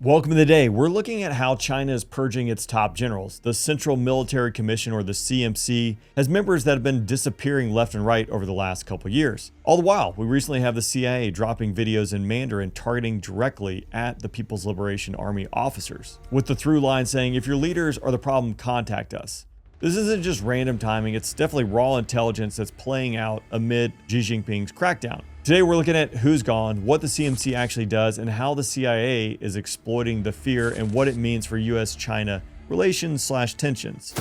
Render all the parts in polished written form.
Welcome to the day. We're looking at how China is purging its top generals. The Central Military Commission, or the CMC, has members that have been disappearing left and right over the last couple years. All the while, we recently have the CIA dropping videos in Mandarin targeting directly at the People's Liberation Army officers, with the through line saying, if your leaders are the problem, contact us. This isn't just random timing, it's definitely raw intelligence that's playing out amid Xi Jinping's crackdown. Today we're looking at who's gone, what the CMC actually does, and how the CIA is exploiting the fear and what it means for US-China relations/tensions.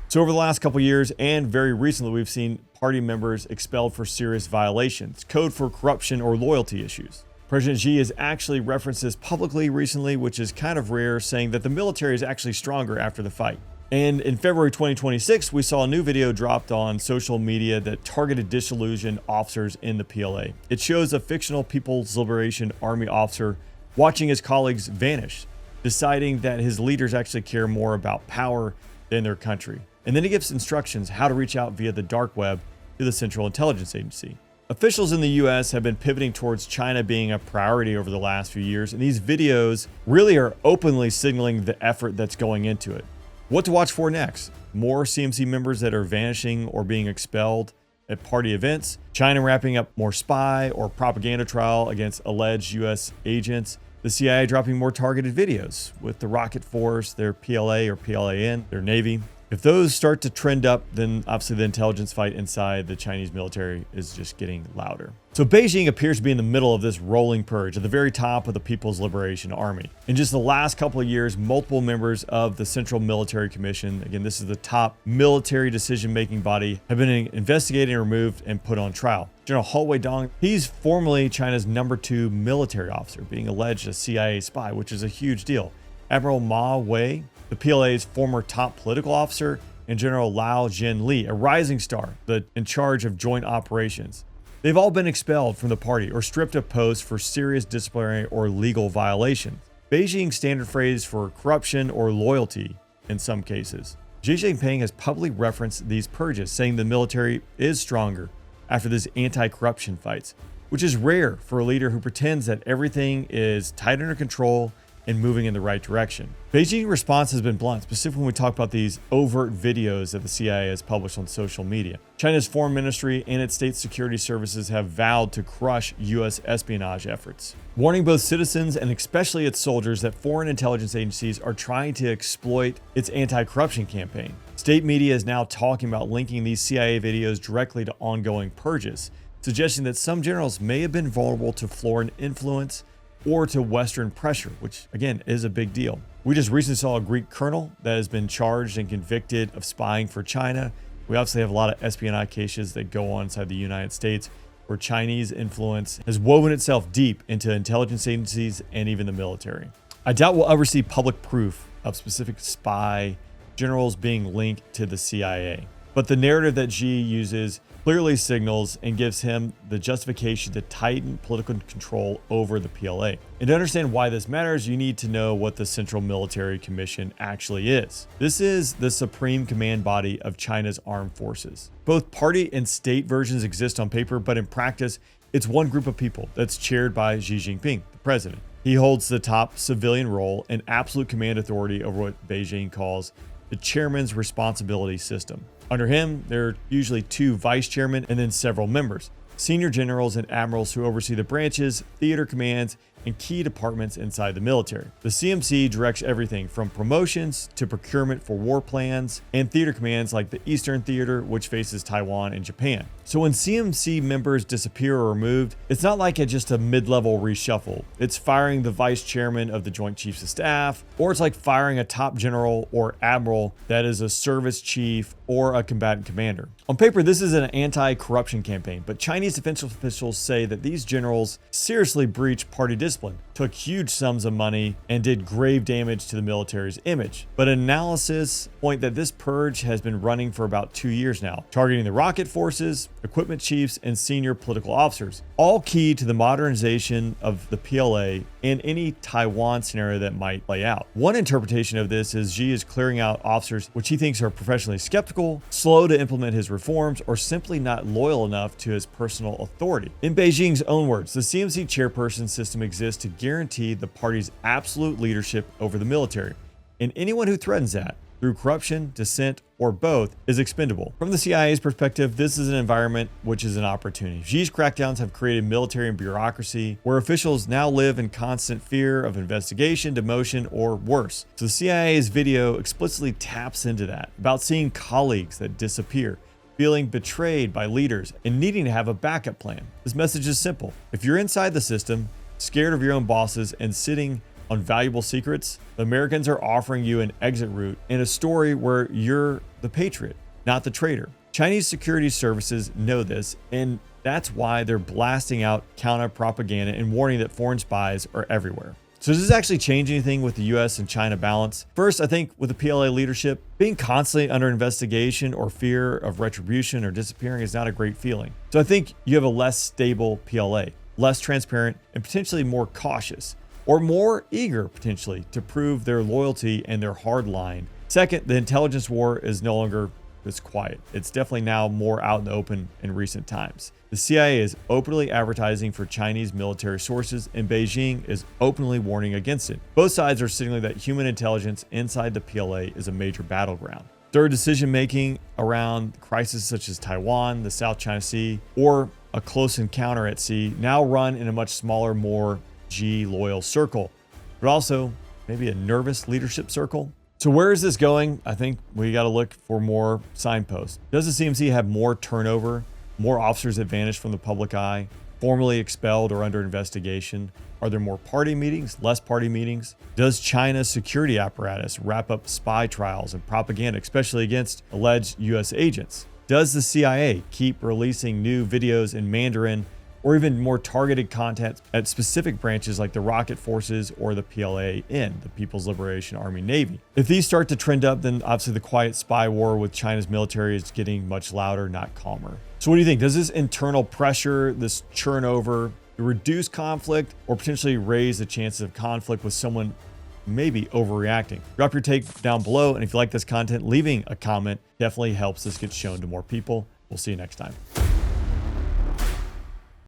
So over the last couple years and very recently, we've seen party members expelled for serious violations, code for corruption or loyalty issues. President Xi has actually referenced this publicly recently, which is kind of rare, saying that the military is actually stronger after the fight. And in February 2026, we saw a new video dropped on social media that targeted disillusioned officers in the PLA. It shows a fictional People's Liberation Army officer watching his colleagues vanish, deciding that his leaders actually care more about power than their country. And then he gives instructions how to reach out via the dark web to the Central Intelligence Agency. Officials in the US have been pivoting towards China being a priority over the last few years, and these videos really are openly signaling the effort that's going into it. What to watch for next? More CMC members that are vanishing or being expelled at party events, China wrapping up more spy or propaganda trial against alleged US agents, the CIA dropping more targeted videos with the Rocket Force, their PLA or PLAN, their Navy. If those start to trend up, then obviously the intelligence fight inside the Chinese military is just getting louder. So Beijing appears to be in the middle of this rolling purge at the very top of the People's Liberation Army. In just the last couple of years, multiple members of the Central Military Commission, again, this is the top military decision-making body, have been investigated and removed and put on trial. General Hou Weidong, he's formerly China's #2 military officer, being alleged a CIA spy, which is a huge deal. Admiral Ma Wei, the PLA's former top political officer, and General Lao Zhenli, a rising star, in charge of joint operations. They've all been expelled from the party or stripped of posts for serious disciplinary or legal violations. Beijing's standard phrase for corruption or loyalty in some cases. Xi Jinping has publicly referenced these purges, saying the military is stronger after these anti-corruption fights, which is rare for a leader who pretends that everything is tight under control and moving in the right direction. Beijing's response has been blunt, specifically when we talk about these overt videos that the CIA has published on social media. China's foreign ministry and its state security services have vowed to crush US espionage efforts, warning both citizens and especially its soldiers that foreign intelligence agencies are trying to exploit its anti-corruption campaign. State media is now talking about linking these CIA videos directly to ongoing purges, suggesting that some generals may have been vulnerable to foreign influence or to Western pressure, which again is a big deal. We just recently saw a Greek colonel that has been charged and convicted of spying for China. We obviously have a lot of espionage cases that go on inside the United States where Chinese influence has woven itself deep into intelligence agencies and even the military. I doubt we'll ever see public proof of specific spy generals being linked to the CIA. But the narrative that Xi uses clearly signals and gives him the justification to tighten political control over the PLA. And to understand why this matters, you need to know what the Central Military Commission actually is. This is the supreme command body of China's armed forces. Both party and state versions exist on paper, but in practice, it's one group of people that's chaired by Xi Jinping, the president. He holds the top civilian role and absolute command authority over what Beijing calls the chairman's responsibility system. Under him, there are usually 2 vice chairmen and then several members, senior generals and admirals who oversee the branches, theater commands, and key departments inside the military. The CMC directs everything from promotions to procurement for war plans and theater commands like the Eastern Theater, which faces Taiwan and Japan. So when CMC members disappear or removed, it's not like just a mid-level reshuffle. It's firing the vice chairman of the Joint Chiefs of Staff, or it's like firing a top general or admiral that is a service chief or a combatant commander. On paper, this is an anti-corruption campaign, but Chinese defense officials say that these generals seriously breached party discipline, took huge sums of money, and did grave damage to the military's image. But analysis point that this purge has been running for about 2 years now, targeting the rocket forces, equipment chiefs, and senior political officers, all key to the modernization of the PLA and any Taiwan scenario that might play out. One interpretation of this is Xi is clearing out officers which he thinks are professionally skeptical, slow to implement his reforms, or simply not loyal enough to his personal authority. In Beijing's own words, the CMC chairperson system exists to guarantee the party's absolute leadership over the military, and anyone who threatens that, through corruption, dissent, or both, is expendable. From the CIA's perspective, this is an environment which is an opportunity. Xi's crackdowns have created military and bureaucracy where officials now live in constant fear of investigation, demotion, or worse. So the CIA's video explicitly taps into that, about seeing colleagues that disappear, feeling betrayed by leaders, and needing to have a backup plan. This message is simple. If you're inside the system, scared of your own bosses, and sitting on valuable secrets, the Americans are offering you an exit route and a story where you're the patriot, not the traitor. Chinese security services know this, and that's why they're blasting out counter propaganda and warning that foreign spies are everywhere. So does this actually change anything with the US and China balance? First, I think with the PLA leadership, being constantly under investigation or fear of retribution or disappearing is not a great feeling. So I think you have a less stable PLA, less transparent, and potentially more cautious, or more eager potentially to prove their loyalty and their hard line. Second, the intelligence war is no longer this quiet. It's definitely now more out in the open in recent times. The CIA is openly advertising for Chinese military sources, and Beijing is openly warning against it. Both sides are signaling that human intelligence inside the PLA is a major battleground. Third, decision-making around crises such as Taiwan, the South China Sea, or a close encounter at sea now run in a much smaller, more G-loyal circle, but also maybe a nervous leadership circle. So where is this going? I think we got to look for more signposts. Does the CMC have more turnover, more officers that vanish from the public eye, formally expelled or under investigation? Are there more party meetings, less party meetings? Does China's security apparatus wrap up spy trials and propaganda, especially against alleged US agents? Does the CIA keep releasing new videos in Mandarin or even more targeted content at specific branches like the Rocket Forces or the PLA-N, the People's Liberation Army Navy? If these start to trend up, then obviously the quiet spy war with China's military is getting much louder, not calmer. So what do you think? Does this internal pressure, this churn over, reduce conflict or potentially raise the chances of conflict with someone maybe overreacting? Drop your take down below, and if you like this content, leaving a comment definitely helps this get shown to more people. We'll see you next time.